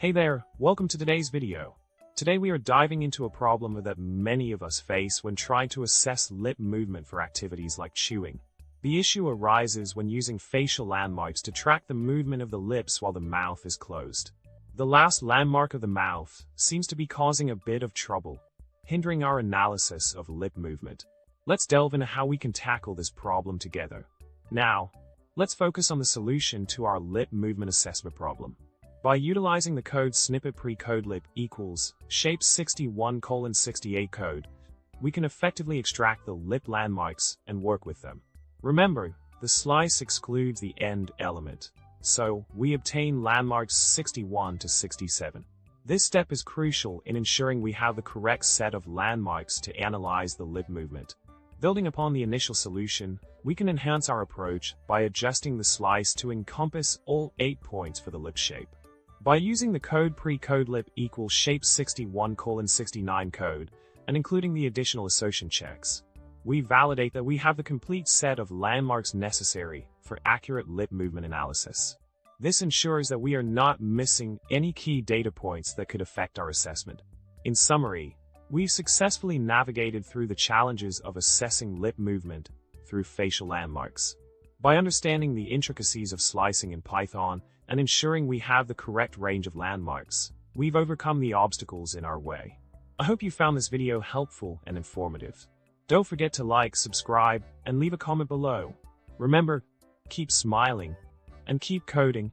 Hey there, welcome to today's video. Today we are diving into a problem that many of us face when trying to assess lip movement for activities like chewing. The issue arises when using facial landmarks to track the movement of the lips while the mouth is closed. The last landmark of the mouth seems to be causing a bit of trouble, hindering our analysis of lip movement. Let's delve into how we can tackle this problem together. Now, let's focus on the solution to our lip movement assessment problem. By utilizing the code snippet pre-codelib equals shape61:68 code, we can effectively extract the lip landmarks and work with them. Remember, the slice excludes the end element, so we obtain landmarks 61 to 67. This step is crucial in ensuring we have the correct set of landmarks to analyze the lip movement. Building upon the initial solution, we can enhance our approach by adjusting the slice to encompass all 8 points for the lip shape. By using the code pre-codelib equals shape61:69 code and including the additional association checks, we validate that we have the complete set of landmarks necessary for accurate lip movement analysis. This ensures that we are not missing any key data points that could affect our assessment. In summary, we've successfully navigated through the challenges of assessing lip movement through facial landmarks. By understanding the intricacies of slicing in Python and ensuring we have the correct range of landmarks, we've overcome the obstacles in our way. I hope you found this video helpful and informative. Don't forget to like, subscribe, and leave a comment below. Remember, keep smiling and keep coding.